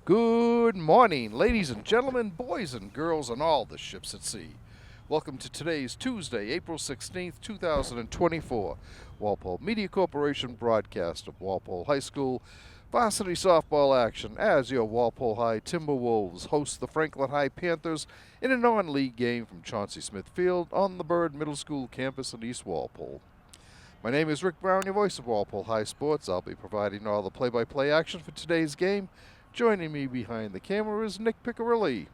Good morning, ladies and gentlemen, boys and girls, and all the ships at sea. Welcome to today's Tuesday, April 16th, 2024, Walpole Media Corporation broadcast of Walpole High School varsity softball action as your Walpole High Timberwolves host the Franklin High Panthers in a non-league game from Chauncey Smith Field on the Byrd Middle School campus in East Walpole. My name is Rick Brown, your voice of Walpole High Sports. I'll be providing all the play-by-play action for today's game. Joining me behind the camera is Nick Piccirilli.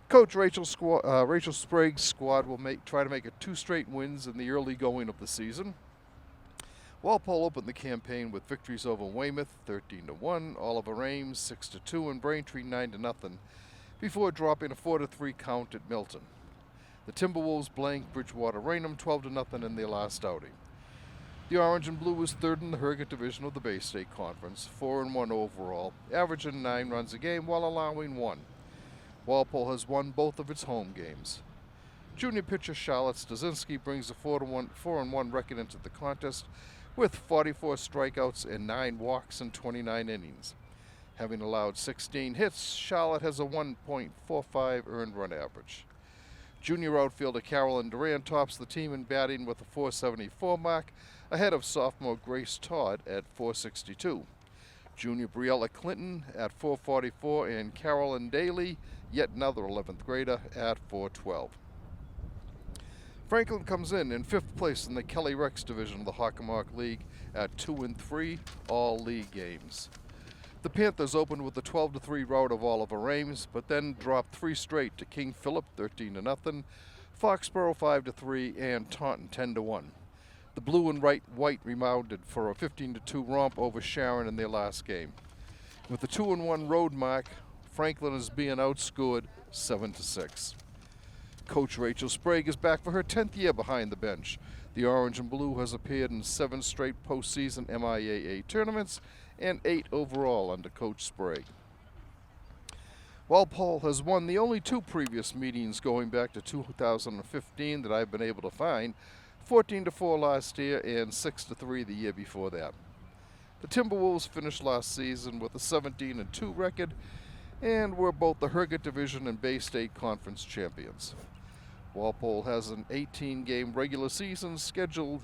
Coach Rachel Sprague's squad will try to make it 2 straight wins in the early going of the season. Walpole opened the campaign with victories over Weymouth 13-1, Oliver Ames 6-2, and Braintree 9-0, before dropping a 4-3 count at Milton. The Timberwolves blanked Bridgewater Raynham 12-0 in their last outing. The Orange and Blue was third in the Herget Division of the Bay State Conference, 4-1 overall, averaging 9 runs a game while allowing 1. Walpole has won both of its home games. Junior pitcher Charlotte Stasinski brings a 4-1 record into the contest with 44 strikeouts and 9 walks in 29 innings. Having allowed 16 hits, Charlotte has a 1.45 earned run average. Junior outfielder Carolyn Duran tops the team in batting with a 474 mark, ahead of sophomore Grace Todd at 462. Junior Briella Clinton at 444 and Carolyn Daly, yet another 11th grader, at 412. Franklin comes in 5th place in the Kelly Rex division of the Hockomock League at 2-3 all league games. The Panthers opened with a 12-3 rout of Oliver Ames, but then dropped 3 straight to King Philip 13-0, Foxborough 5-3, and Taunton 10-1. The Blue and White rebounded for a 15-2 romp over Sharon in their last game. With the 2-1 road mark, Franklin is being outscored 7-6. Coach Rachel Sprague is back for her 10th year behind the bench. The Orange and Blue has appeared in 7 straight postseason MIAA tournaments and 8 overall under Coach Sprague. Walpole has won the only 2 previous meetings going back to 2015 that I've been able to find, 14-4 last year and 6-3 the year before that. The Timberwolves finished last season with a 17-2 record and were both the Herget Division and Bay State Conference champions. Walpole has an 18-game regular season scheduled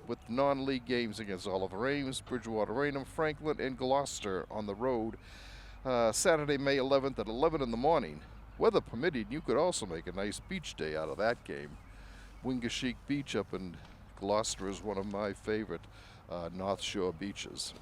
with non-league games against Oliver Ames, Bridgewater Raynham, Franklin, and Gloucester on the road Saturday, May 11th at 11 in the morning. Weather permitting, you could also make a nice beach day out of that game. Wingashik Beach up in Gloucester is one of my favorite North Shore beaches.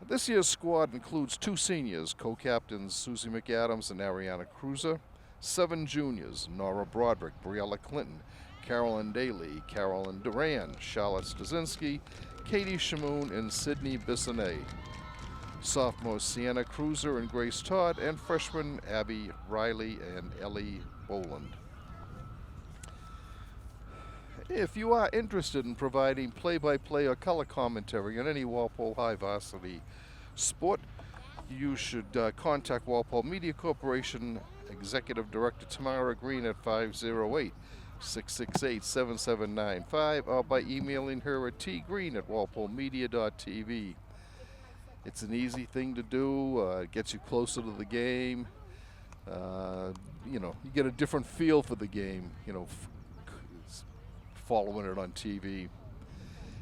This year's squad includes 2 seniors, co-captains Susie McAdams and Ariana Cruiser, 7 juniors, Nora Broderick, Briella Clinton, Carolyn Daly, Carolyn Duran, Charlotte Stasinski, Katie Shamoon, and Sydney Bissonnet. Sophomores Sienna Cruiser and Grace Todd, and freshmen Abby Riley and Ellie Boland. If you are interested in providing play-by-play or color commentary on any Walpole High varsity sport, you should contact Walpole Media Corporation Executive Director Tamara Green at 508-668-7795 or by emailing her at tgreen@walpolemedia.tv. It's an easy thing to do. It gets you closer to the game. You get a different feel for the game, following it on TV.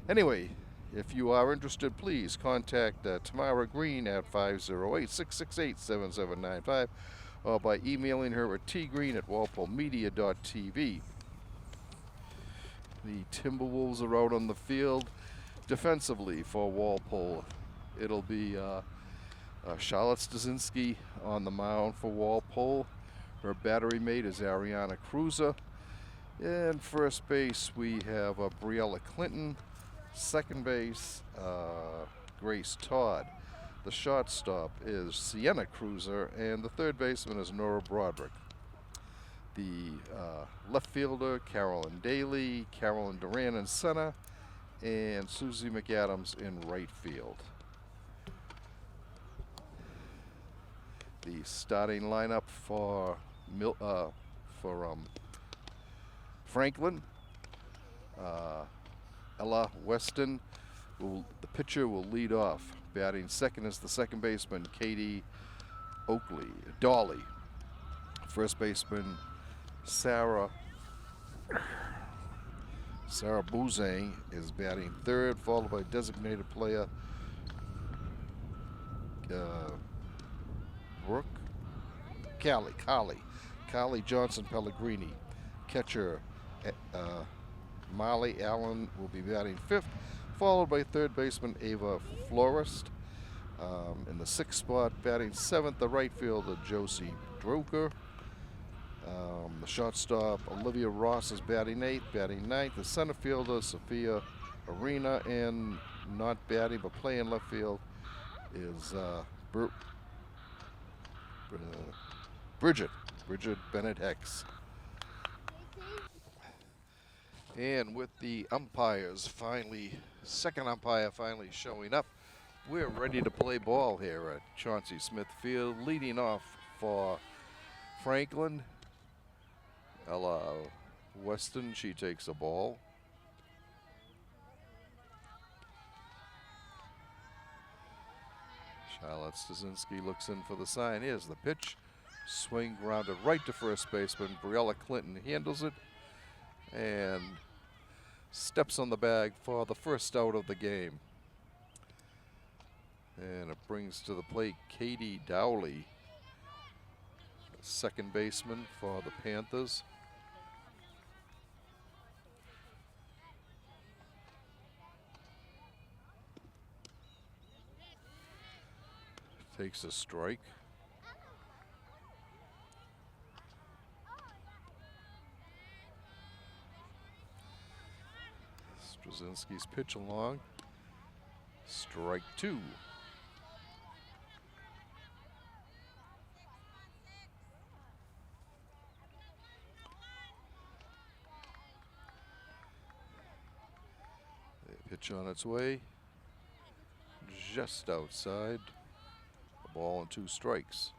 Anyway, if you are interested, please contact Tamara Green at 508-668-7795 or by emailing her at tgreen@walpolemedia.tv. The Timberwolves are out on the field defensively for Walpole. It'll be Charlotte Stasinski on the mound for Walpole. Her battery mate is Ariana Cruiser. In first base, we have Briella Clinton. Second base, Grace Todd. The shortstop is Sienna Cruiser, and the third baseman is Nora Broderick. The left fielder, Carolyn Daly, Carolyn Duran in center, and Susie McAdams in right field. The starting lineup for Franklin, Ella Weston, the pitcher, will lead off. Batting second is the second baseman, Katie Oakley, Dolly. First baseman Sarah Bouzang is batting third, followed by designated player Brooke Callie Johnson Pellegrini. Catcher Molly Allen will be batting fifth, followed by third baseman Ava Florist. In the sixth spot, batting seventh, the right fielder Josie Drucker. The shortstop Olivia Ross is batting eighth. Batting ninth, the center fielder Sophia Arena, and not batting but playing left field is Bridget Bennett Hex. And with the umpires second umpire finally showing up, we're ready to play ball here at Chauncey Smith Field. Leading off for Franklin, Ella Weston, she takes a ball. Charlotte Stasinski looks in for the sign. Here's the pitch. Swing grounded right to first baseman. Briella Clinton handles it and steps on the bag for the first out of the game. And it brings to the plate Katie Dowley, second baseman for the Panthers. Takes a strike. Straczynski's pitch along. Strike two. Pitch on its way, just outside. A ball and two strikes.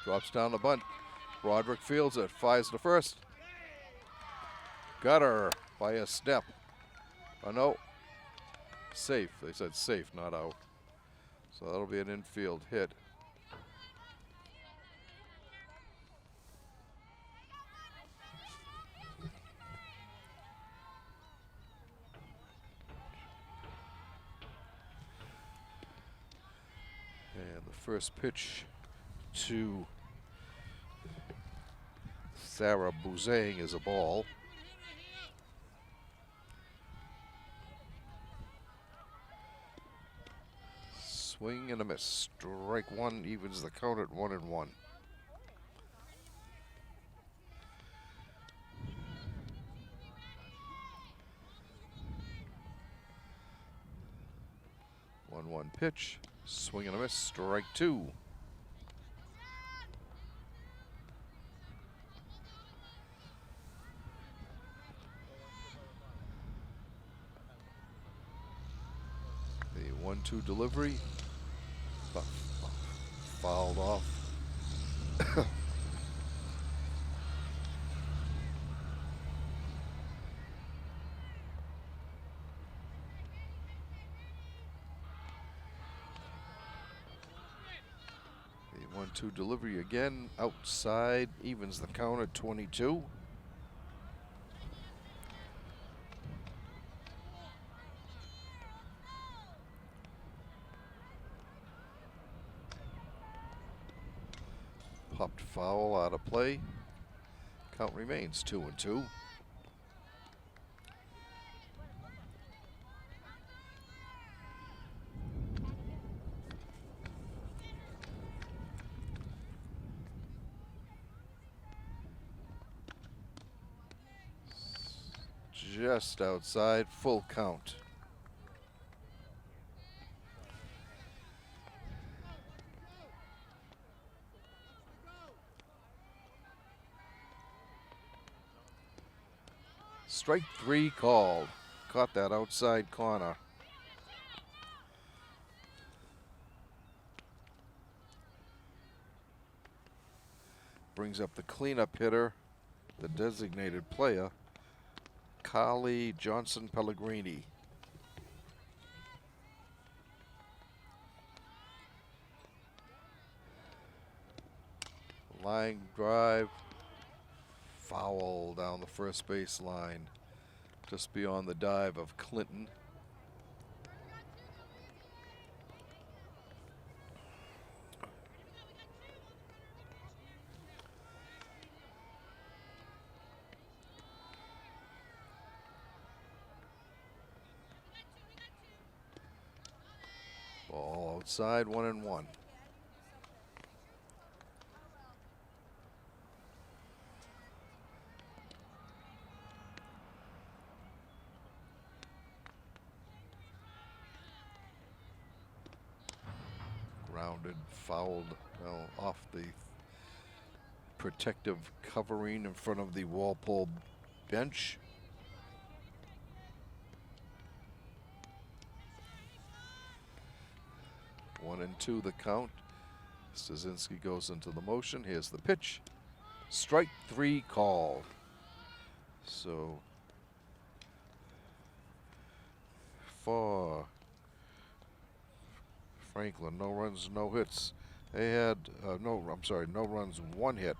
Drops down the bunt. Broderick fields it, fires to first. Got her by a step. Oh no, safe. They said safe, not out. So that'll be an infield hit. And the first pitch to Sarah Bouzang is a ball. Swing and a miss. Strike one evens the count at 1-1. One pitch. Swing and a miss. Strike two. The 1-2 delivery. Fouled off. The 1-2 delivery again, outside, evens the count at 22. Popped foul out of play. Count remains 2-2. Just outside, full count. Strike three called. Caught that outside corner. Brings up the cleanup hitter, the designated player, Carly Johnson Pellegrini. Line drive, foul down the first base line, just beyond the dive of Clinton. Ball outside, 1-1. Grounded, fouled, off the protective covering in front of the Walpole bench. One and two the count. Stasinski goes into the motion. Here's the pitch. Strike three called. So for Franklin, no runs, no hits. They had no runs, one hit,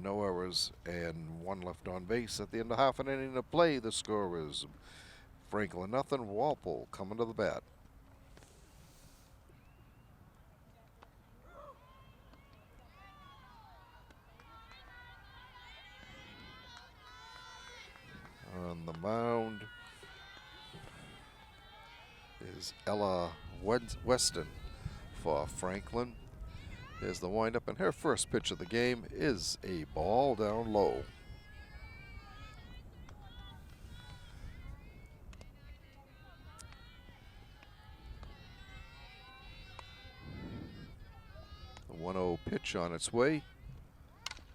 no errors, and one left on base at the end of half an inning of play. The score is Franklin nothing, Walpole coming to the bat. On the mound is Ella Weston for Franklin. Here's the windup, and her first pitch of the game is a ball down low. The 1-0 pitch on its way.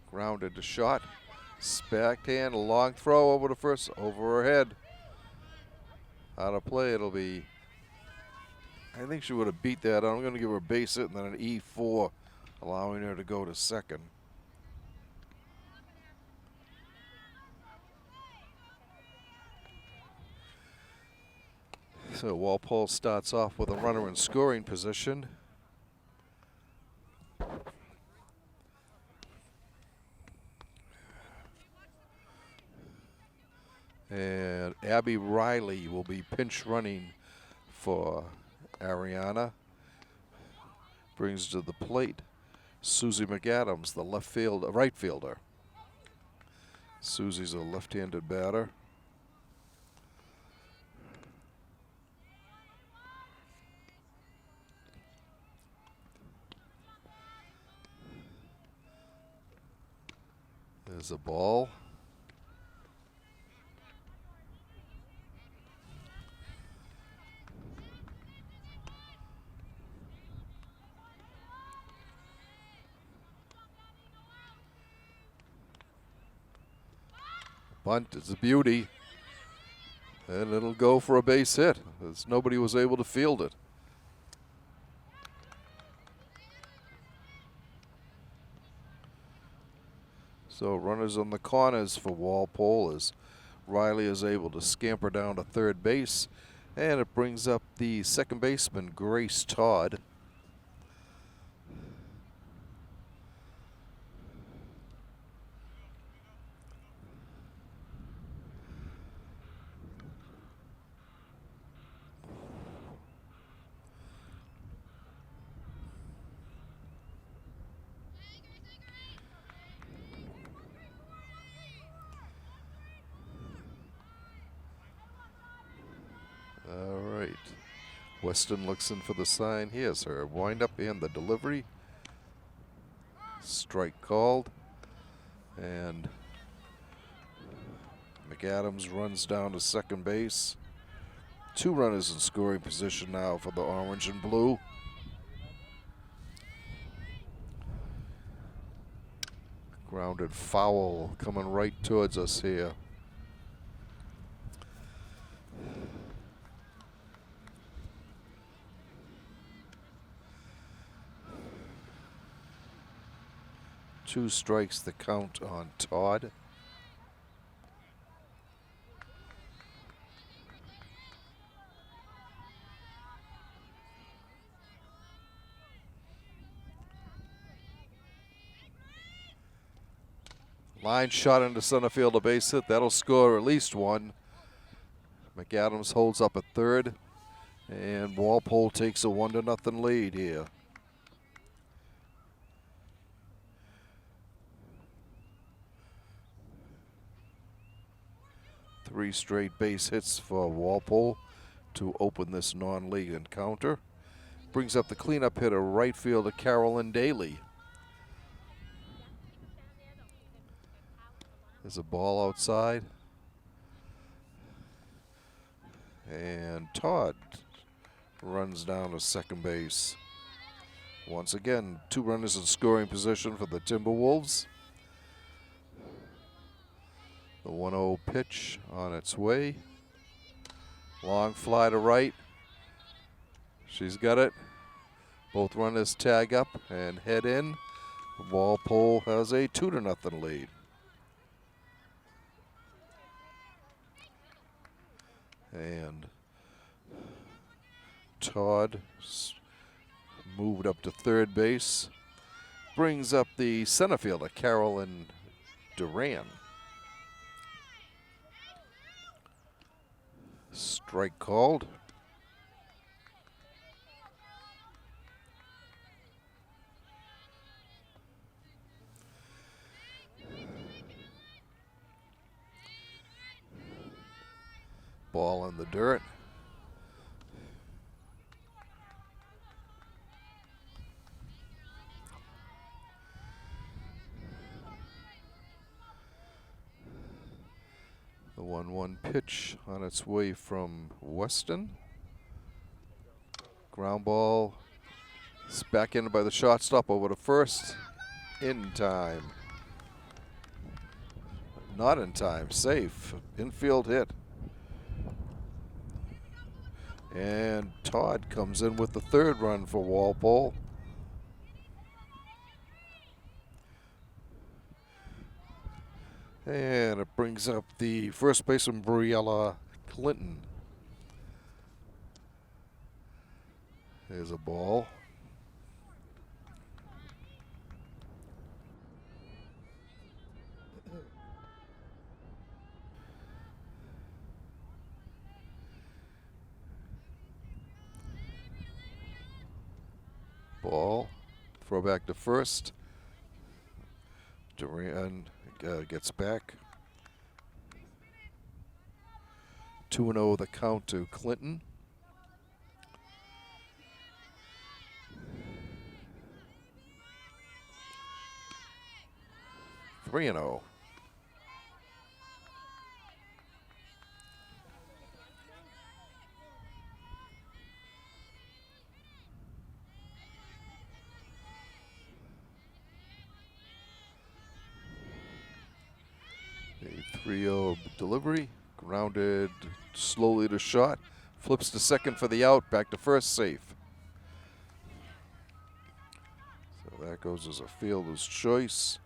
Grounded to shot. Backhand, a long throw over to first, over her head. Out of play, it'll be, I think she would have beat that. I'm going to give her a base hit and then an E4, allowing her to go to second. So Walpole starts off with a runner in scoring position. And Abby Riley will be pinch running for Ariana. Brings to the plate Susie McAdams, the right fielder. Susie's a left-handed batter. There's a ball. Bunt is a beauty, and it'll go for a base hit, as nobody was able to field it. So runners on the corners for Walpole as Riley is able to scamper down to third base, and it brings up the second baseman, Grace Todd. All right. Weston looks in for the sign. Here's her windup and the delivery. Strike called. And McAdams runs down to second base. Two runners in scoring position now for the orange and blue. Grounded foul coming right towards us here. Two strikes the count on Todd. Line shot into center field, a base hit. That'll score at least one. McAdams holds up at third, and Walpole takes a 1-0 lead here. Three straight base hits for Walpole to open this non-league encounter. Brings up the cleanup hitter, right fielder Carolyn Daly. There's a ball outside. And Todd runs down to second base. Once again, 2 runners in scoring position for the Timberwolves. The 1-0 pitch on its way. Long fly to right. She's got it. Both runners tag up and head in. Walpole has a 2-0 lead. And Todd moved up to third base. Brings up the center fielder, Carolyn Duran. Strike called. Ball in the dirt. The 1-1 pitch on its way from Weston. Ground ball. It's back in by the shortstop over to first. In time. Not in time. Safe. Infield hit. And Todd comes in with the third run for Walpole. And it brings up the first baseman, Briella Clinton. There's a ball. Ball. Throw back to first. Duran gets back. 2-0 the count to Clinton. Three and 0. A 3-0 delivery, grounded slowly to short, flips to second for the out, back to first, safe. So that goes as a fielder's choice.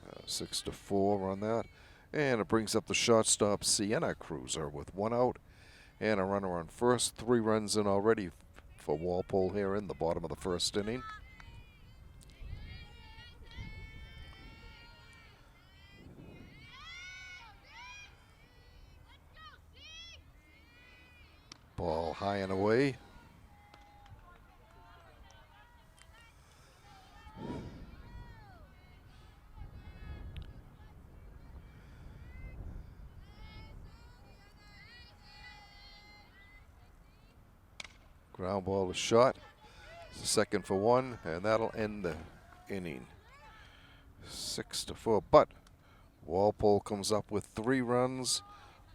Uh, 6-4 on that. And it brings up the shortstop Sienna Cruiser with 1 out and a runner on first. 3 runs in already for Walpole here in the bottom of the first inning. Ball high and away. Ground ball is shot. It's a second for 1, and that'll end the inning. 6-4. But Walpole comes up with 3 runs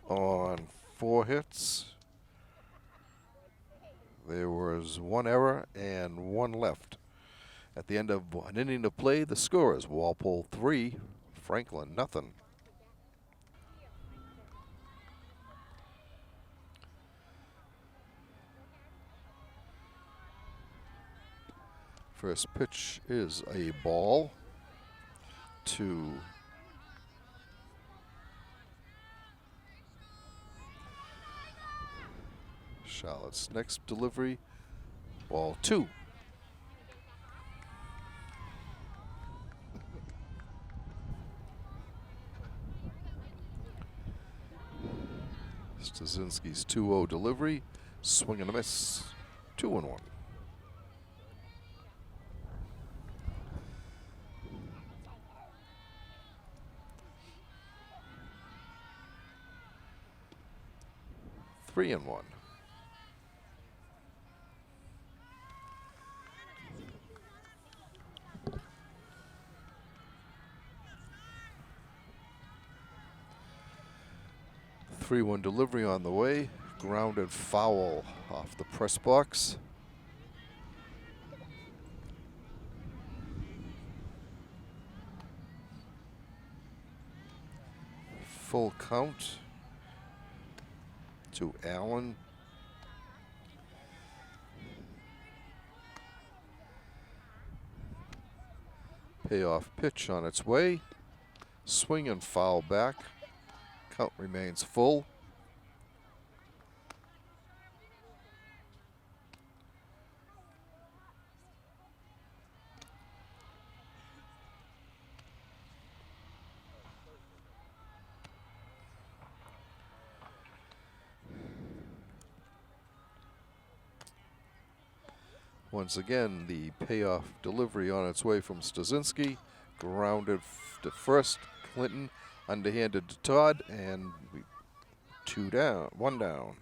on 4 hits. There was 1 error and 1 left. At the end of an inning of play, the score is Walpole 3, Franklin nothing. First pitch is a ball to Charlotte's next delivery Ball 2. Stasinski's 2-0 delivery. Swing and a miss. 2-1. 3-1. 3-1 delivery on the way. Grounded foul off the press box. Full count to Allen. Payoff pitch on its way. Swing and foul back. Count remains full. Once again, the payoff delivery on its way from Stasinski. Grounded to first. Clinton underhanded to Todd, and 2 down, 1 down.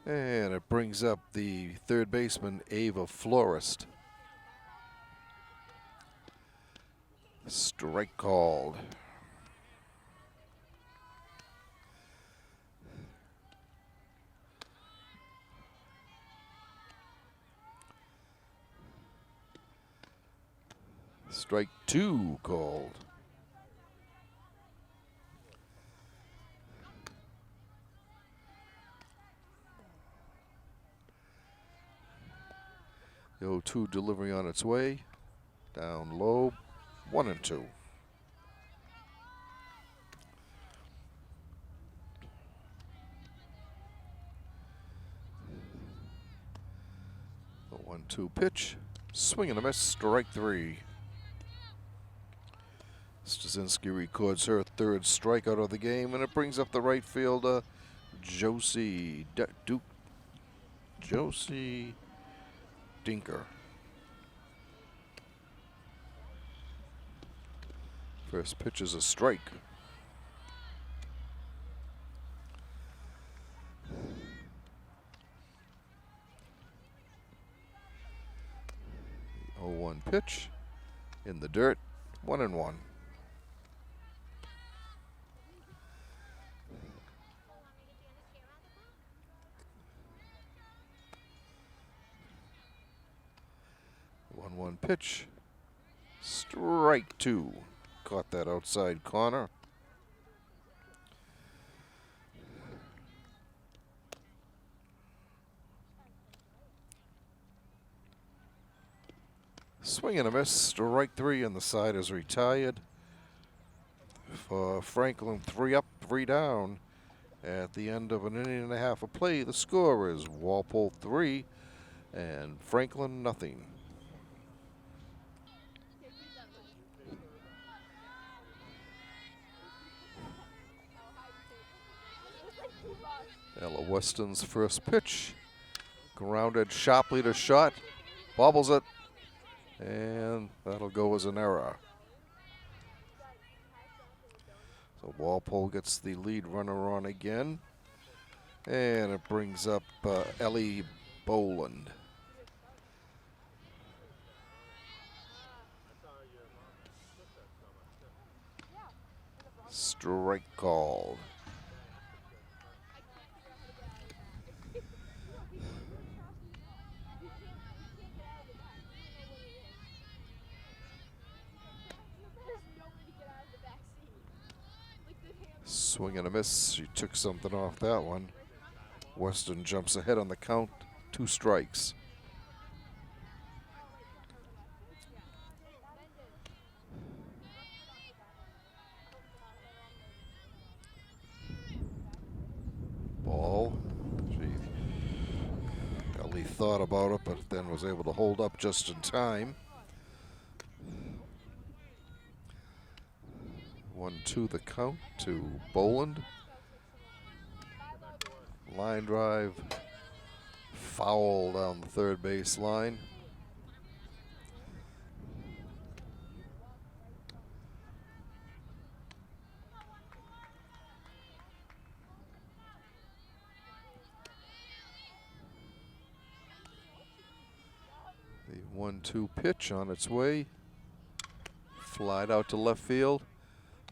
And it brings up the third baseman, Ava Florist. Strike called. Strike 2 called. The 0-2 delivery on its way. Down low. 1-2. The 1-2 pitch. Swing and a miss. Strike 3. Stasinski records her third strikeout of the game, and it brings up the right fielder, Josie Dinker. First pitch is a strike. The 0-1 pitch in the dirt. 1-1. One pitch. Strike 2. Caught that outside corner. Swing and a miss. Strike 3, and the side is retired. For Franklin, 3 up, 3 down. At the end of an inning and a half of play, the score is Walpole 3 and Franklin nothing. Ella Weston's first pitch. Grounded sharply to shot. Bobbles it. And that'll go as an error. So Walpole gets the lead runner on again. And it brings up Ellie Boland. Strike called. Swing and a miss. She took something off that one. Weston jumps ahead on the count. 2 strikes. thought about it, but then was able to hold up just in time. 1-2 the count to Boland. Line drive, foul down the third base line. The 1-2 pitch on its way. Flied out to left field.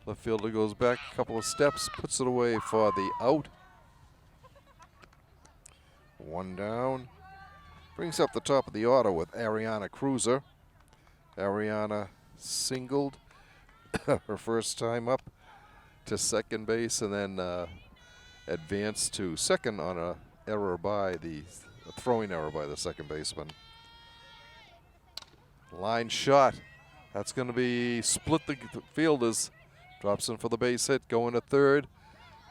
Left fielder goes back a couple of steps, puts it away for the out. One down. Brings up the top of the order with Ariana Cruiser. Ariana singled her first time up to second base and then advanced to second on a throwing error by the second baseman. Line shot. That's going to be split the fielders. Drops in for the base hit, going to third,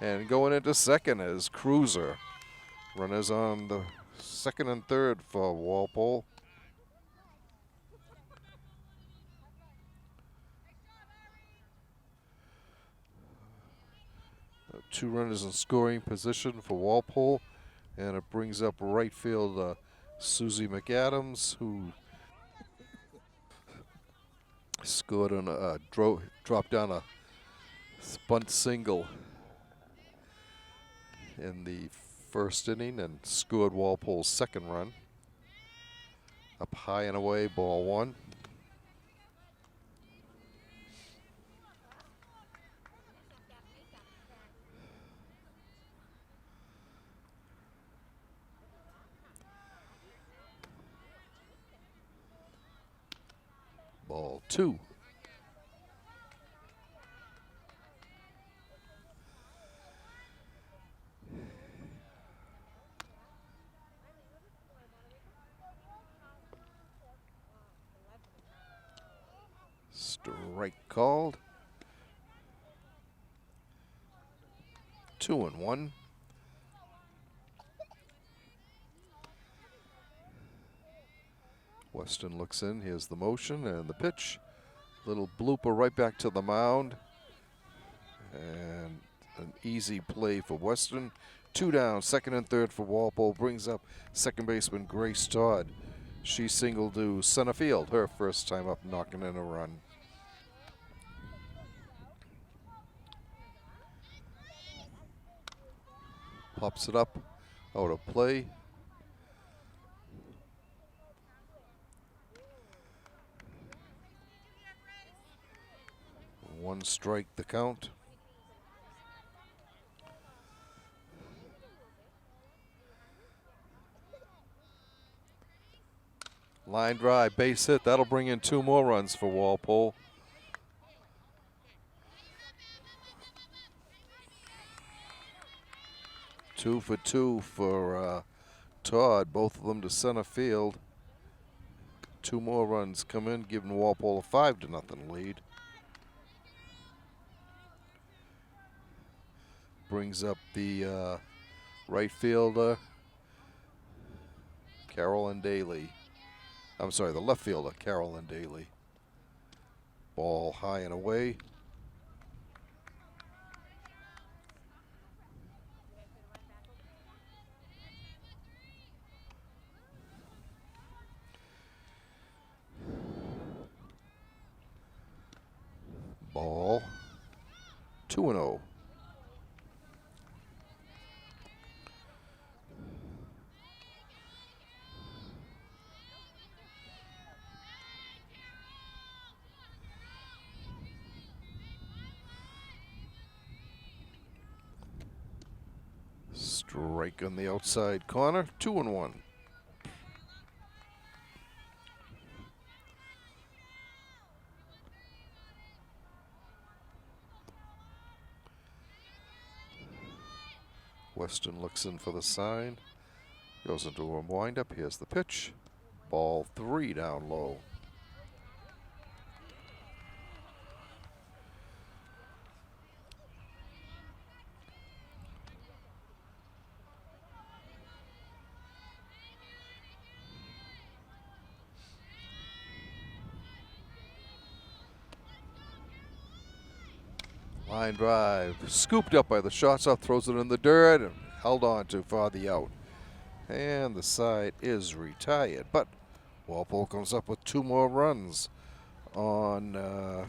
and going into second is Cruiser. Runners on the second and third for Walpole. Two runners in scoring position for Walpole, and it brings up right field Susie McAdams, who scored on dropped down a bunt single in the first inning and scored Walpole's second run. Up high and away, ball one. Ball two. Strike called. 2-1. Weston looks in. Here's the motion and the pitch. Little blooper right back to the mound. And an easy play for Weston. Two down, second and third for Walpole. Brings up second baseman Grace Todd. She singled to center field, her first time up, knocking in a run. Pops it up, out of play. One strike the count. Line drive, base hit. That'll bring in two more runs for Walpole. Two for two for Todd, both of them to center field. Two more runs come in, giving Walpole a 5-0 lead. Brings up the right fielder, Carolyn Daly. I'm sorry, the left fielder, Carolyn Daly. Ball high and away. Ball 2-0. Strike on the outside corner, 2-1. Weston looks in for the sign, goes into a windup. Here's the pitch. Ball 3 down low. Line drive, scooped up by the shortstop, throws it in the dirt, and held on to for the out. And the side is retired. But Walpole comes up with 2 more runs on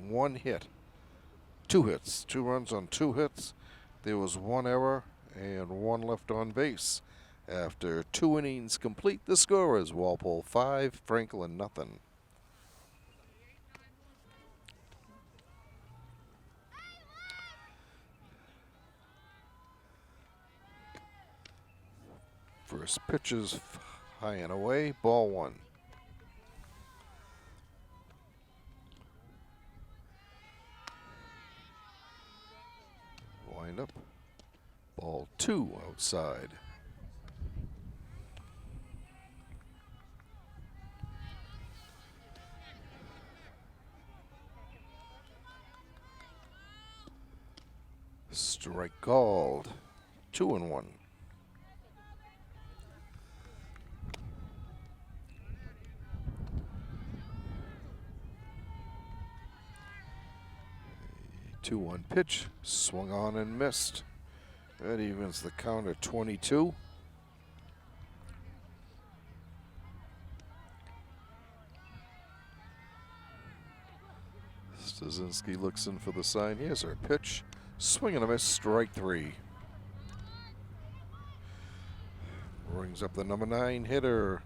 1 hit. 2 hits. 2 runs on 2 hits. There was 1 error and 1 left on base. After 2 innings complete, the score is Walpole 5, Franklin nothing. First pitch is high and away, ball 1. Wind up, ball 2 outside. Strike called, 2-1. A 2-1 pitch, swung on and missed. That evens the count at 22. Stasinski looks in for the sign. Here's our pitch. Swing and a miss, strike 3. Brings up the number 9 hitter,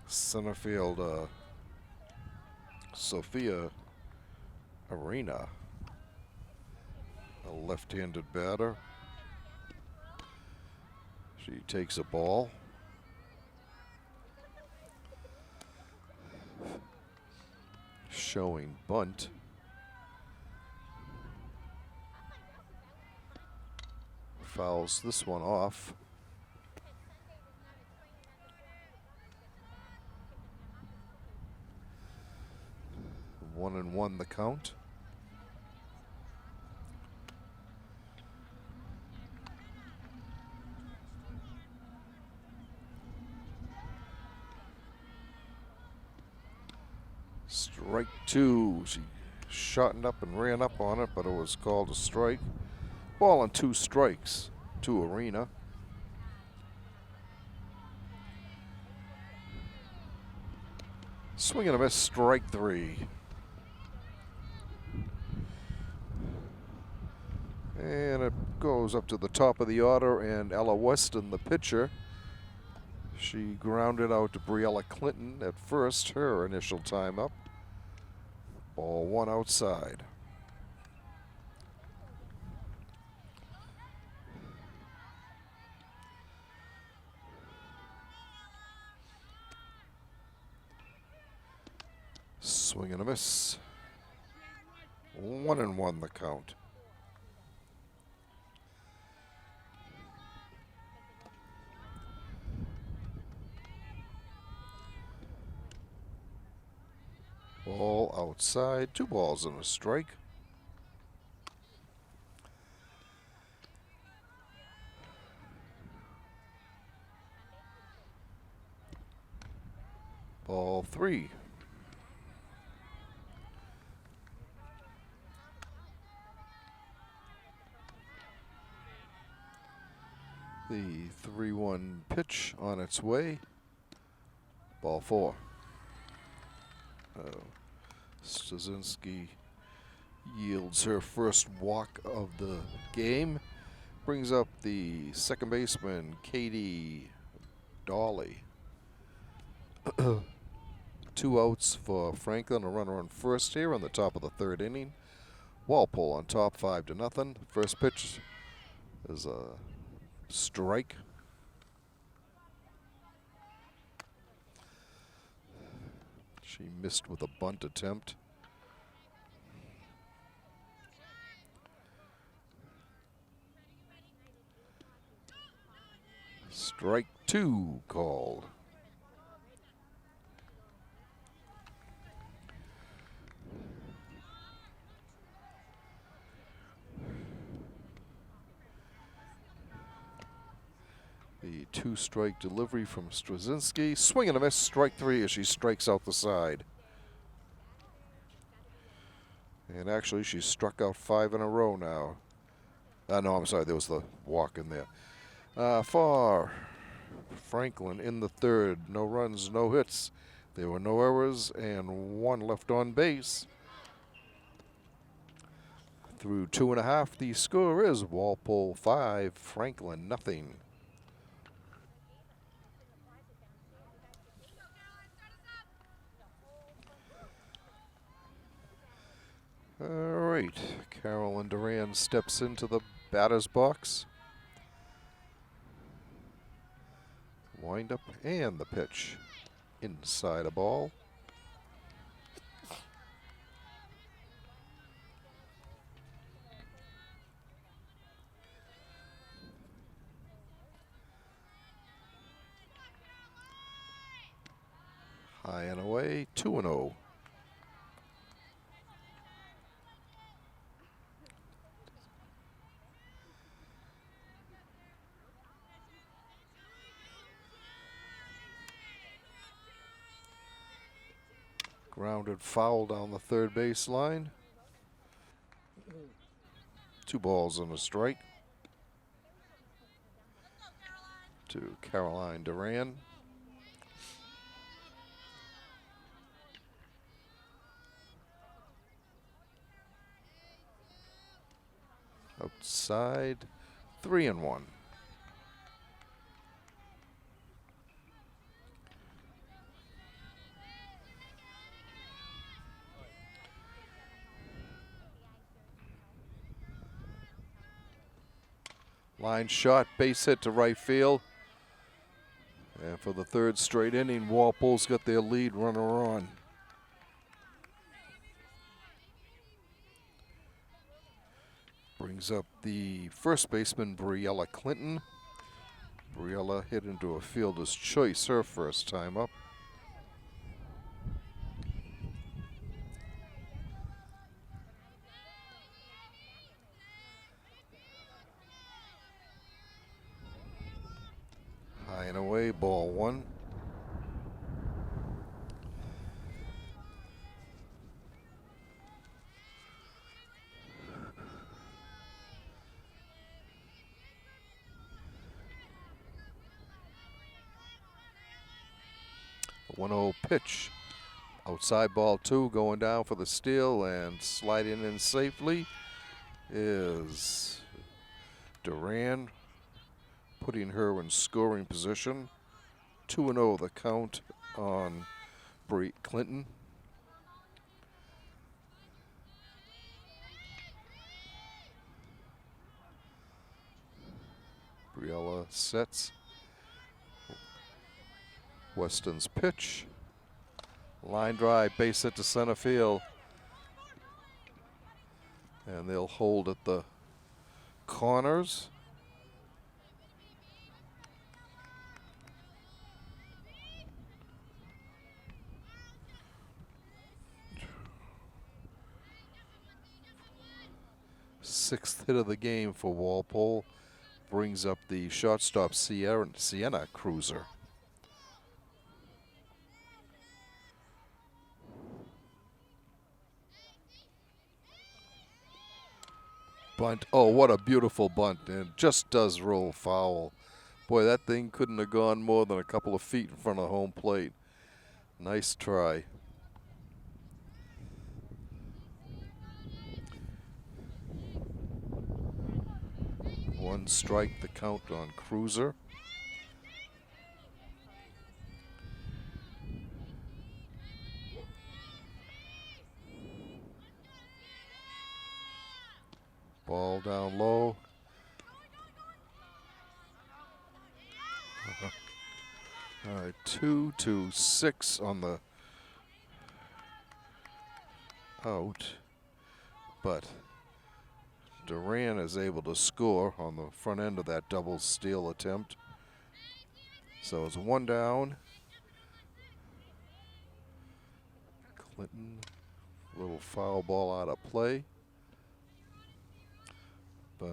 center field, Sophia Arena, a left-handed batter. She takes a ball. Showing bunt. Fouls this one off. One and one the count. Strike 2. She shot up and ran up on it, but it was called a strike. Ball and 2 strikes to Arena. Swing and a miss, strike 3. And it goes up to the top of the order, and Ella Weston, the pitcher, she grounded out to Briella Clinton at first, her initial time up. Ball 1 outside. Swing and a miss. 1-1 the count. Ball outside, 2 balls and a strike. Ball 3. The 3-1 pitch on its way. Ball 4. Stasinski yields her first walk of the game. Brings up the second baseman, Katie Dawley. 2 outs for Franklin, a runner on first here on the top of the 3rd inning. Walpole on top, 5-0. First pitch is a strike. She missed with a bunt attempt. Strike 2 called. The 2-strike delivery from Straczynski. Swing and a miss, strike 3 as she strikes out the side. And actually, she struck out 5 in a row now. No, I'm sorry, there was the walk in there. For Franklin in the third, no runs, no hits. There were no errors and 1 left on base. Through 2.5, the score is Walpole 5, Franklin nothing. All right, Carolyn Duran steps into the batter's box. Wind up and the pitch. Inside a ball. High and away, 2-0. Grounded foul down the third base line. 2 balls and a strike to Caroline Duran. Outside, 3-1. Line shot, base hit to right field. And for the third straight inning, Walpole's got their lead runner on. Brings up the first baseman, Briella Clinton. Briella hit into a fielder's choice her first time up. High and away, ball 1. A 1-0 pitch. Outside ball 2, going down for the steal and sliding in safely is Duran, putting her in scoring position. 2-0 the count on Brie Clinton. Briella sets. Weston's pitch. Line drive, base hit to center field. And they'll hold at the corners. Sixth hit of the game for Walpole. Brings up the shortstop Sienna Cruiser. Bunt. Oh, what a beautiful bunt. And it just does roll foul. Boy, that thing couldn't have gone more than a couple of feet in front of home plate. Nice try. One strike the count on Cruiser. Ball down low. All right, 2-6 on the out, but Duran is able to score on the front end of that double steal attempt. So it's 1 down. Clinton, little foul ball out of play by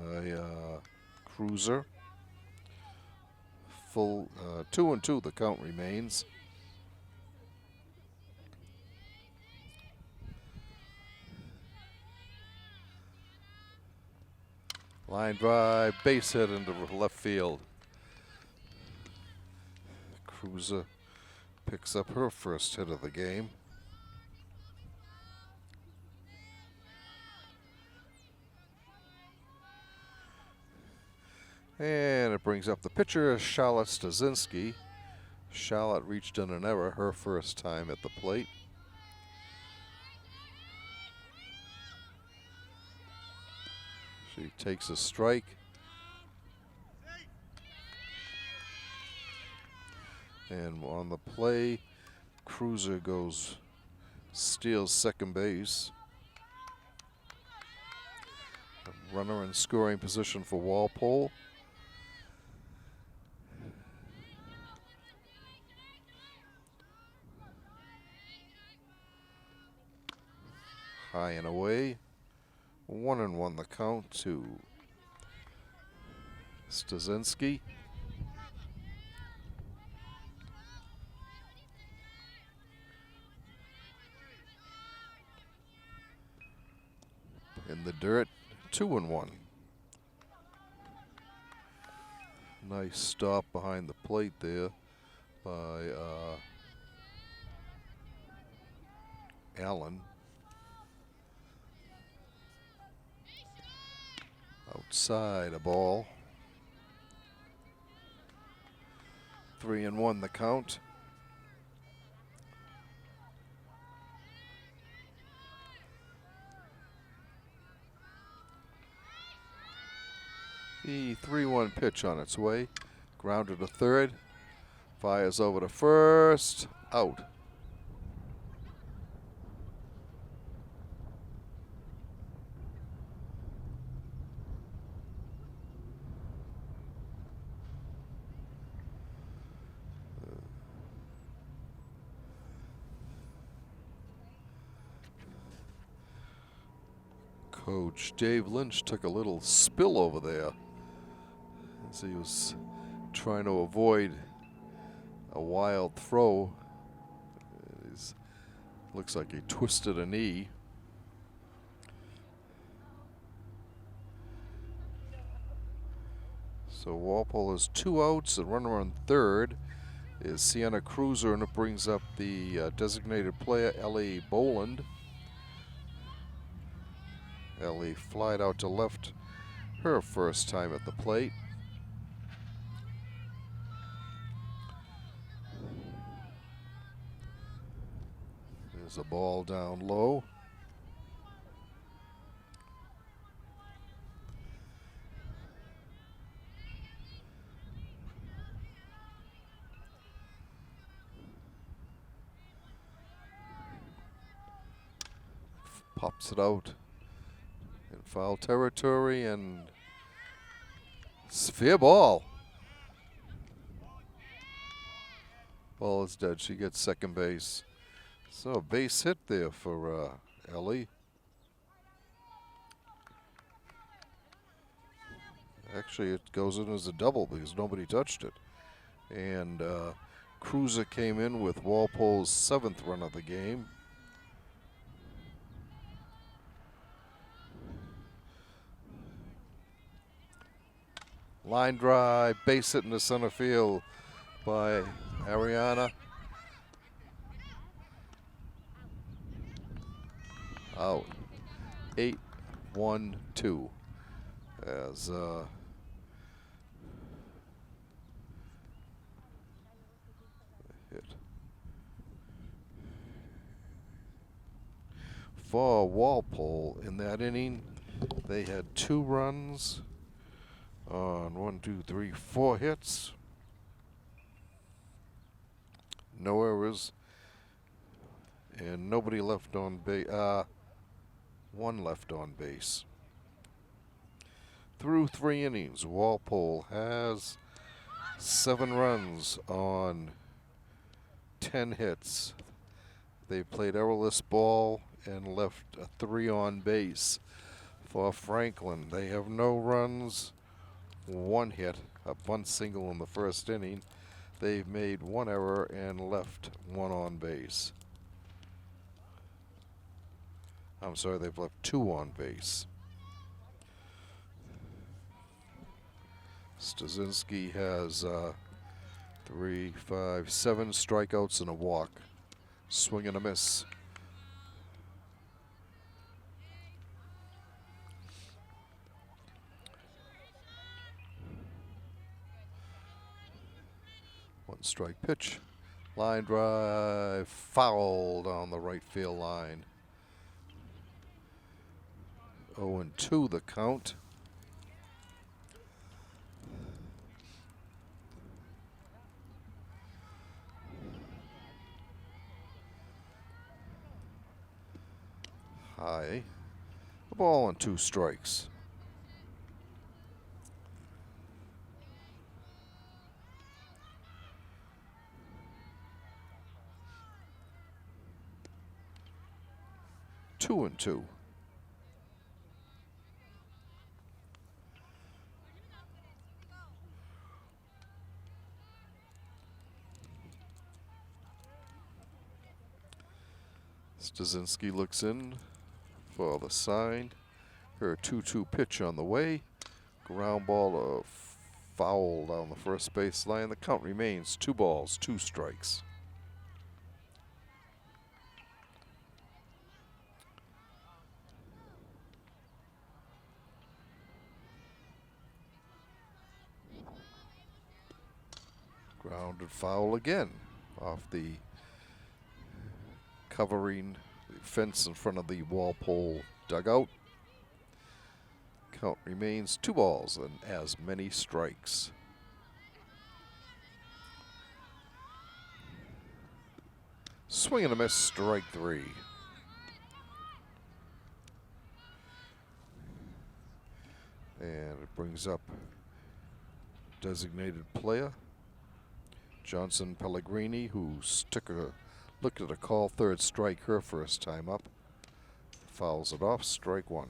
Cruiser. Full 2-2 the count remains. Line drive, base hit into left field. Cruiser picks up her first hit of the game. And it brings up the pitcher, Charlotte Stasinski. Charlotte reached in an error her first time at the plate. She takes a strike. And on the play, Cruiser steals second base. A runner in scoring position for Walpole. High and away. 1-1 the count to Stasinski. In the dirt, 2-1. Nice stop behind the plate there by Allen. Outside a ball. 3-1 the count. The 3-1 pitch on its way. Grounded to third. Fires over to first. Out. Coach Dave Lynch took a little spill over there as he was trying to avoid a wild throw. Looks like he twisted a knee. So Walpole has 2 outs. The runner on third is Sienna Cruiser, and it brings up the designated player, Ellie Boland. Ellie flied out to left her first time at the plate. There's a ball down low. Pops it out in foul territory, and fair ball. Ball is dead. She gets second base. So a base hit there for Ellie. Actually, it goes in as a double because nobody touched it. And Cruiser came in with Walpole's 7th run of the game. Line drive, base hit into center field by Ariana. Out. 8-1-2 as hit. For Walpole in that inning, they had 2 runs on 4 hits. No errors. And nobody left on base. 1 left on base. Through 3 innings, Walpole has 7 runs on 10 hits. They played errorless ball and left 3 on base. For Franklin, they have no runs, 1 hit, 1 single in the first inning. They've made 1 error and left 1 on base. I'm sorry, they've left 2 on base. Stasinski has 3, 5, 7 strikeouts and a walk. Swing and a miss. One strike pitch. Line drive, foul down the right field line. 0-2 the count. High. The ball and 2 strikes. Two and two. Stasinski looks in for the sign. Here, a 2-2 pitch on the way. Ground ball, foul down the first base line. The count remains 2 balls, 2 strikes. Grounded foul again off the covering the fence in front of the Walpole dugout. Count remains 2 balls and as many strikes. Swing and a miss, strike 3. And it brings up designated player Johnson Pellegrini, who looked at a call, 3rd strike, her first time up. Fouls it off, strike 1.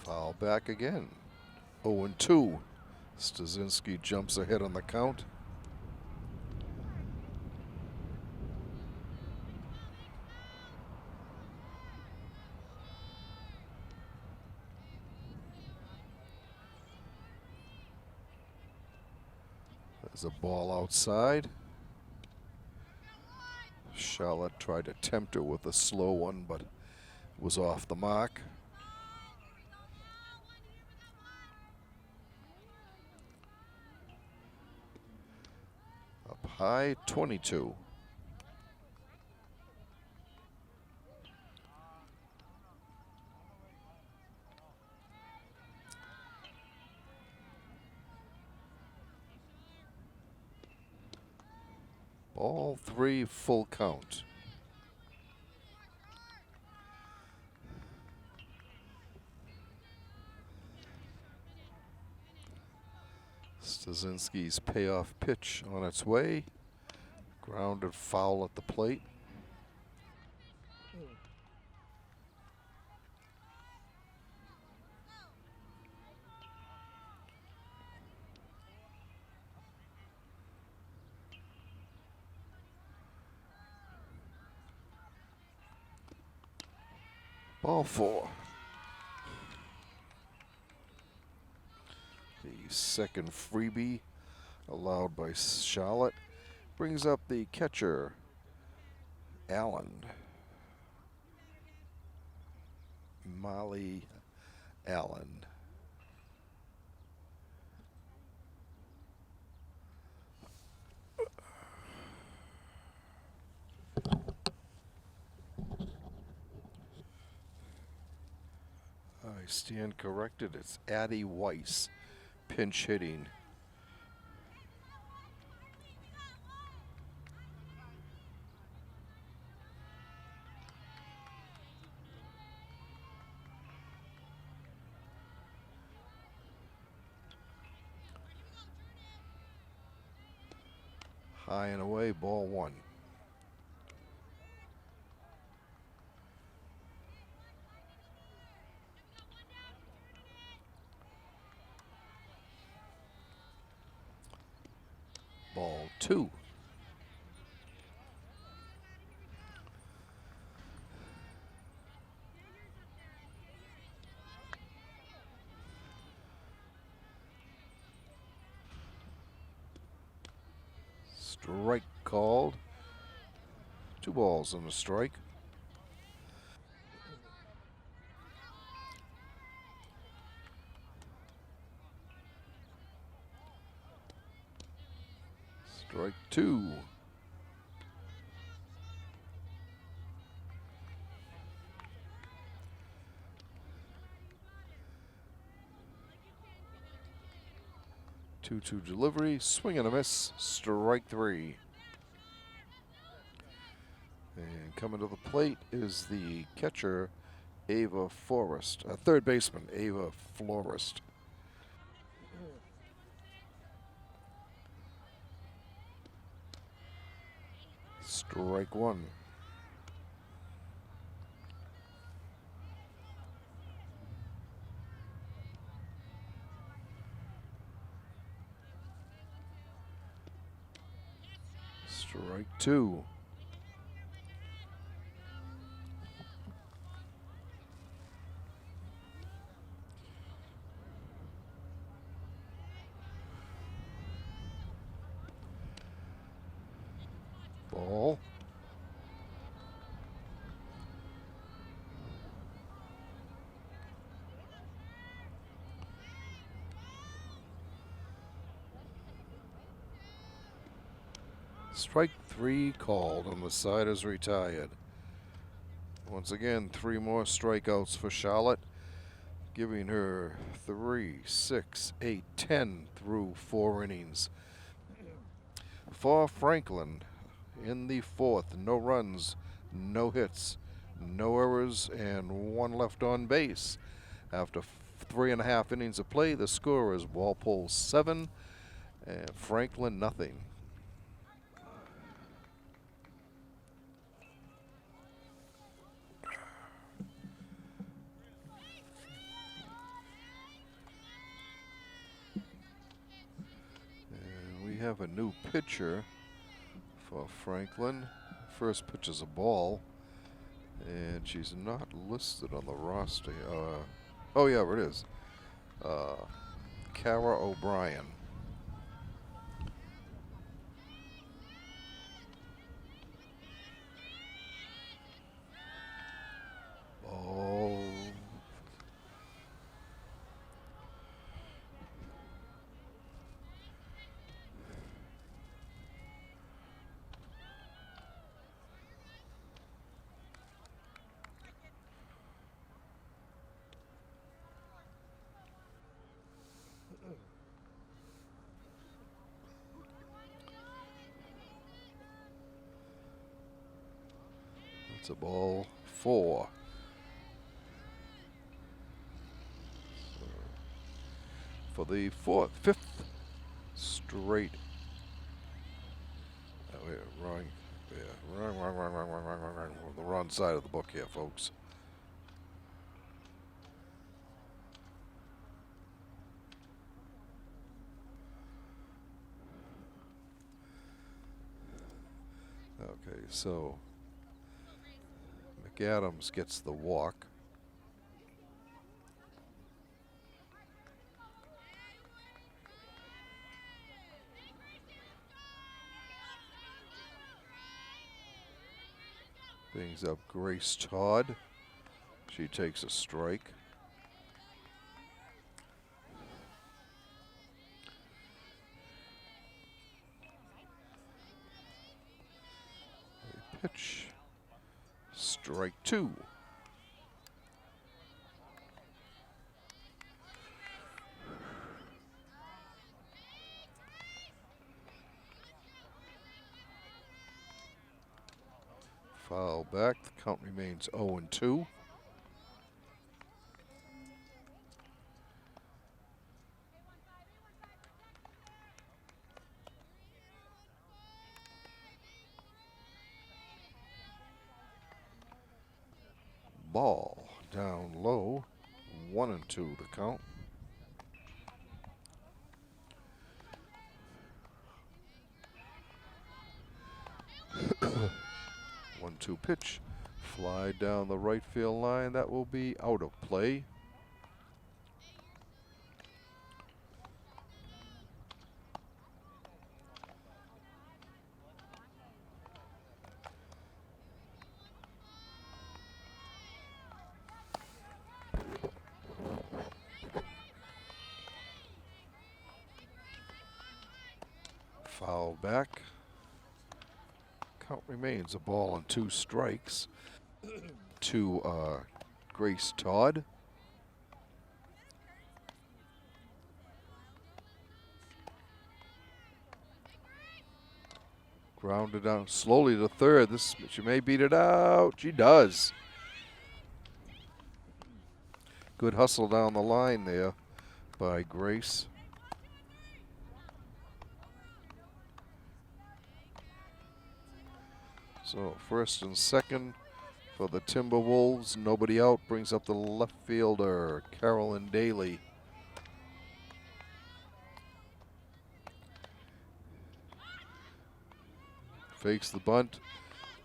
Foul back again. 0-2. Stasinski jumps ahead on the count. There's a ball outside. Charlotte tried to tempt her with a slow one, but it was off the mark. Up high, 22. Ball 3, full count. Stasinski's payoff pitch on its way. Grounded foul at the plate. Ball 4. The second freebie allowed by Charlotte brings up the catcher, Allen. Molly Allen. I stand corrected. It's Addie Weiss, pinch hitting. High and away, ball 1. 2. Strike called. 2 balls and a strike. Strike 2. Two delivery, swing and a miss, strike 3. And coming to the plate is the catcher, Ava Forrest, third baseman, Ava Florist. Strike 1. Strike 2. Ball. Strike 3 called, and the side is retired. Once again, 3 more strikeouts for Charlotte, giving her 3, 6, 8, 10 through 4 innings. For Franklin, in the 4th, no runs, no hits, no errors, and 1 left on base. After 3.5 innings of play, the score is Walpole 7 and Franklin nothing. And we have a new pitcher for Franklin. First pitch is a ball, and she's not listed on the roster. Oh yeah, it is. Kara O'Brien. Oh. That's a ball 4. For the 5th straight. Oh, wait, wrong. Yeah, wrong. The wrong side of the book here, folks. Okay, so McAdams gets the walk. Brings up Grace Todd. She takes a strike. A pitch. Strike 2. Foul back. The count remains 0-2. Ball down low. 1-2 the count. 1-2 pitch. Fly down the right field line. That will be out of play. Foul back. Count remains a ball and 2 strikes to Grace Todd. Grounded down slowly to third. She may beat it out. She does. Good hustle down the line there by Grace. So first and second for the Timberwolves. Nobody out. Brings up the left fielder, Carolyn Daly. Fakes the bunt.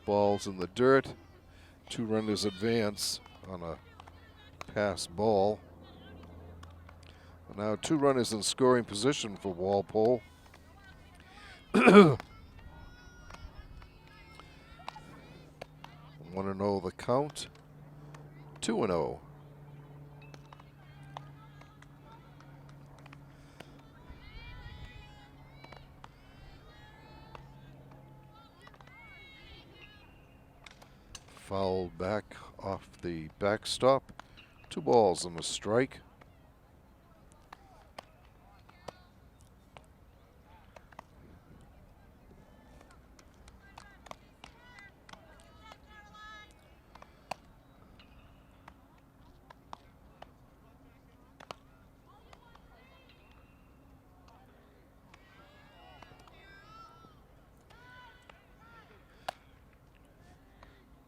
Ball's in the dirt. 2 runners advance on a pass ball. And now 2 runners in scoring position for Walpole. 1-0 the count. 2-0. Fouled back off the backstop. 2 balls and a strike.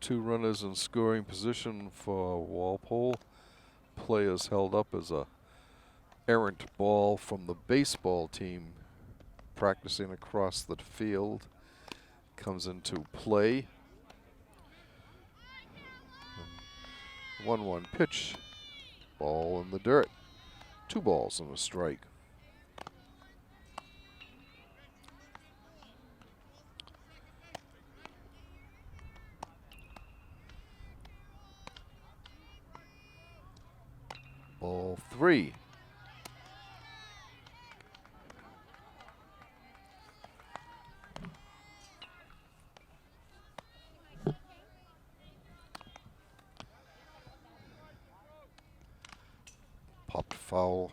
Two runners in scoring position for Walpole. Play is held up as a errant ball from the baseball team practicing across the field. Comes into play. 1-1 pitch. Ball in the dirt. 2 balls and a strike. Ball 3. Popped foul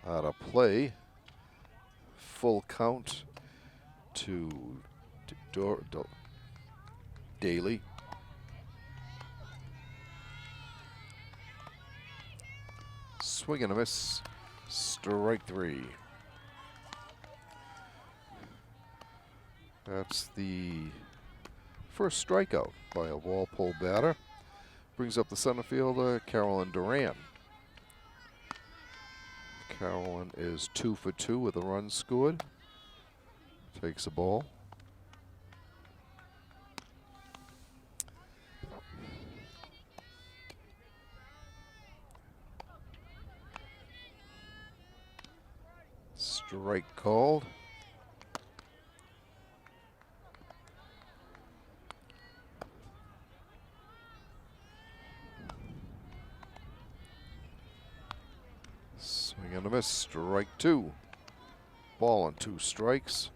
out of play. Full count to Daly. Swing and a miss. Strike 3. That's the first strikeout by a Walpole batter. Brings up the center fielder, Carolyn Duran. Carolyn is 2 for 2 with a run scored. Takes a ball. Strike called. Swing and a miss. Strike 2. Ball on 2 strikes.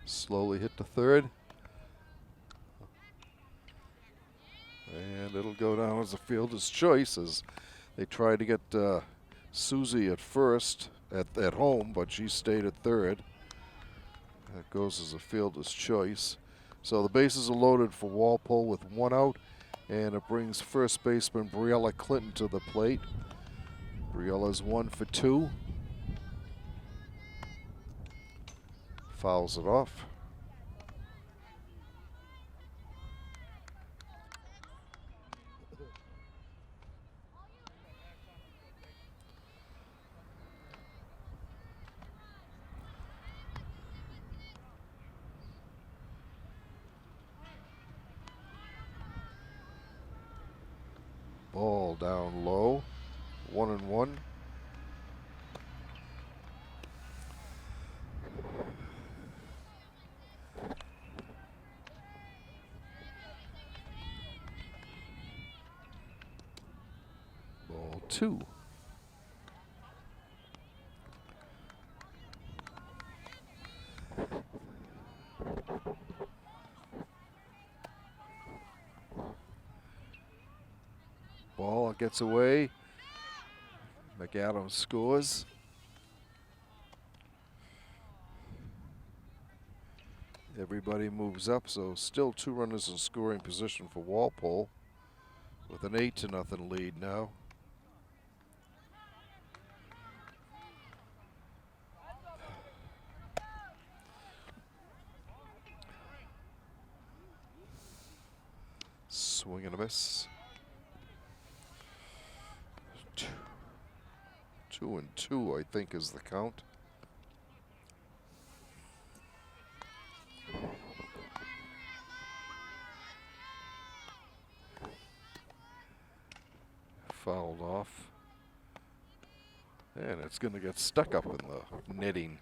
Slowly hit to third. And it'll go down as a fielder's choice as they tried to get Susie at first at home, but she stayed at third. That goes as a fielder's choice. So the bases are loaded for Walpole with 1 out, and it brings first baseman Briella Clinton to the plate. Briella's 1 for 2. Fouls it off. down low. 1-1. Ball 2. Ball gets away. McAdams scores. Everybody moves up, so still 2 runners in scoring position for Walpole with an 8-0 lead now. Swing and a miss. 2-2, I think, is the count. Fouled off. And it's going to get stuck up in the netting.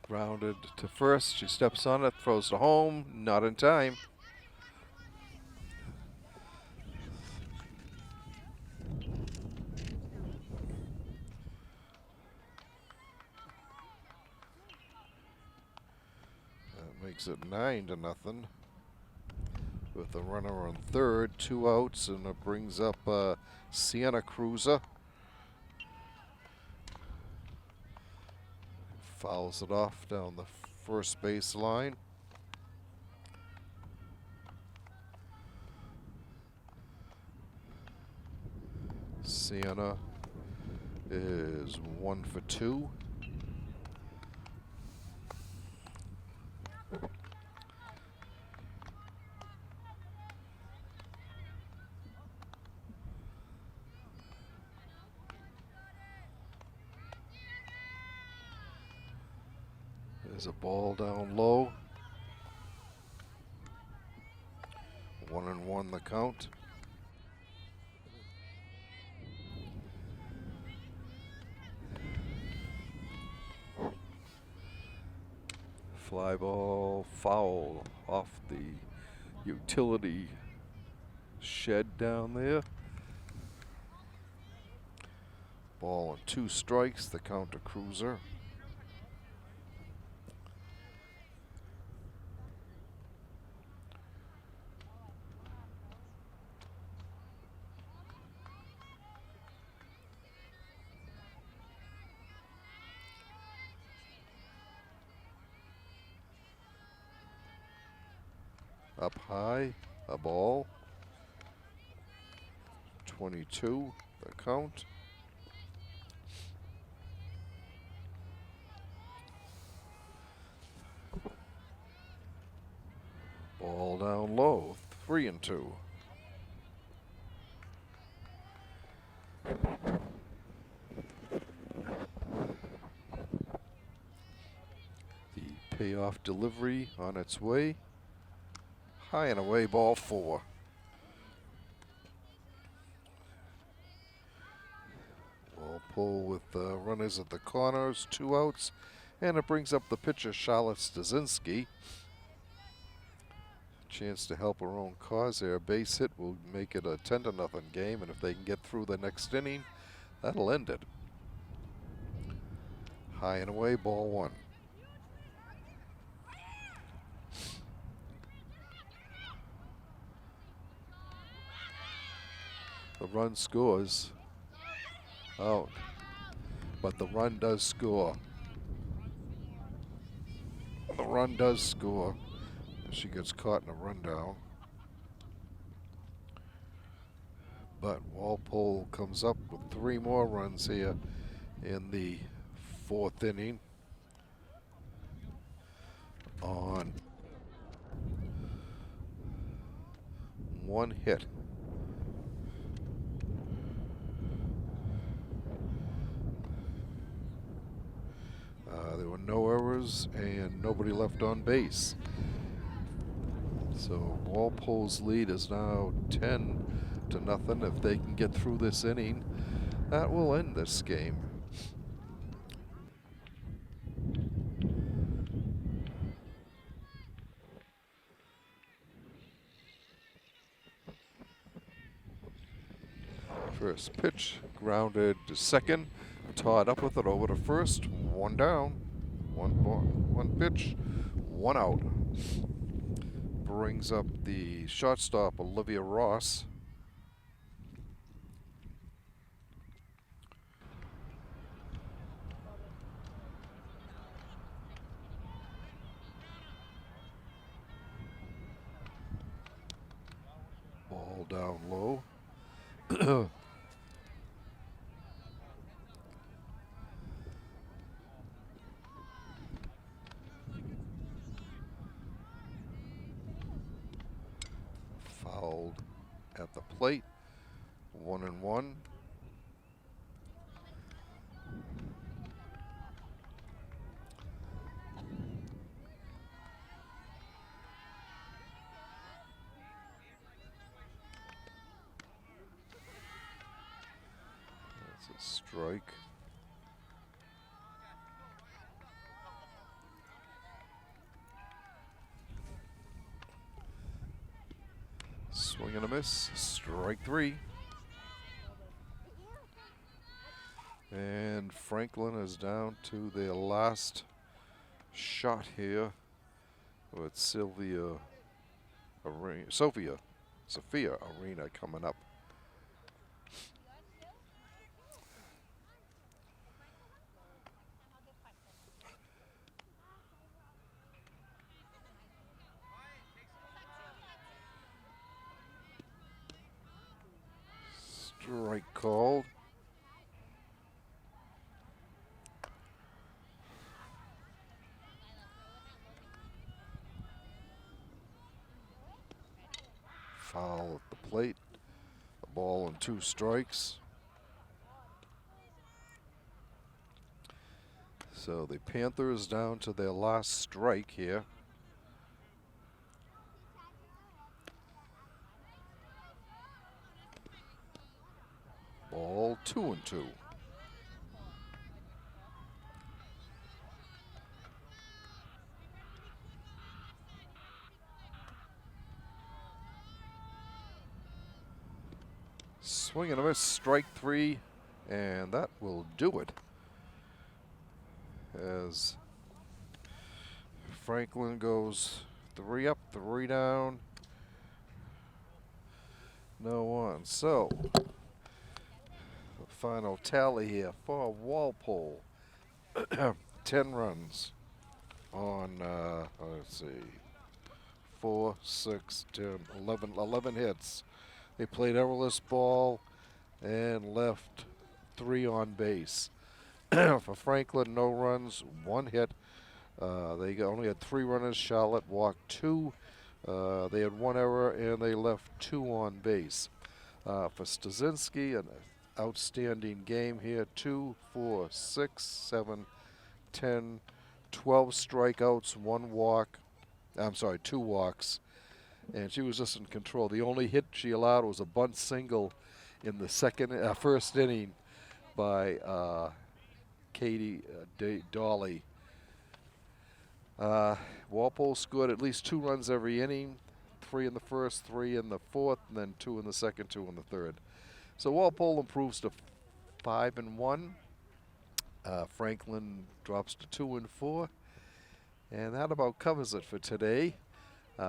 Grounded to first. She steps on it, throws to home. Not in time. That makes it 9-0. With a runner on third, 2 outs, and it brings up Sienna Cruiser. Fouls it off down the first base line. Sienna is 1 for 2. There's a ball down low. 1-1 the count. Fly ball foul off the utility shed down there. Ball and 2 strikes, the count to Cruiser. Up high, a ball. 22, the count. Ball down low, 3-2. The payoff delivery on its way. High and away, ball 4. Walpole with runners at the corners, 2 outs, and it brings up the pitcher Charlotte Stasinski. Chance to help her own cause there. A base hit will make it a 10-0 game, and if they can get through the next inning, that'll end it. High and away, ball 1. The run scores. Out. But the run does score. The run does score. She gets caught in a rundown. But Walpole comes up with 3 more runs here in the 4th inning on 1 hit. nobody left on base. So Walpole's lead is now 10-0. If they can get through this inning, that will end this game. First pitch, grounded to second. Todd up with it over to first. One down, one pitch, one out. Brings up the shortstop, Olivia Ross. Ball down low. Fouled at the plate. 1-1. That's a strike. Swing and a miss. Strike three. And Franklin is down to their last shot here with Sophia Arena coming up. Strike called. Foul at the plate. A ball and 2 strikes. So the Panthers down to their last strike here. Ball 2-2. Swing and a miss, strike 3, and that will do it. As Franklin goes 3 up, 3 down, no one. So the final tally here for Walpole: 10 runs on let's see, 4, 6, 10, 11 hits. They played errorless ball and left 3 on base. For Franklin, no runs, 1 hit. They only had 3 runners. Charlotte walked 2. They had 1 error and they left 2 on base. For Stasinski, an outstanding game here. 2, 4, 6, 7, 10, 12 strikeouts, 1 walk. I'm sorry, 2 walks. And she was just in control. The only hit she allowed was a bunt single in the first inning by Katie Dolly. Walpole scored at least 2 runs every inning, 3 in the first, 3 in the fourth, and then 2 in the second, 2 in the third. So Walpole improves to 5-1. Franklin drops to 2-4. And that about covers it for today.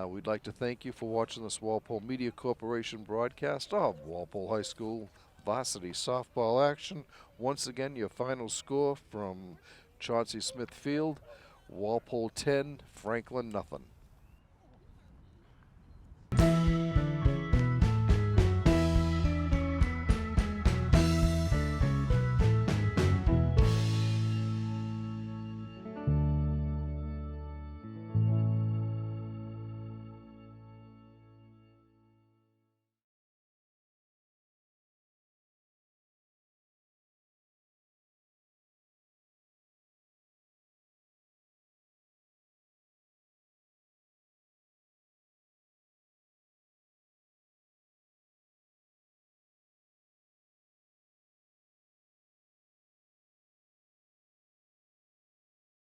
We'd like to thank you for watching this Walpole Media Corporation broadcast of Walpole High School varsity softball action. Once again, your final score from Chauncey Smith Field: Walpole 10, Franklin nothing.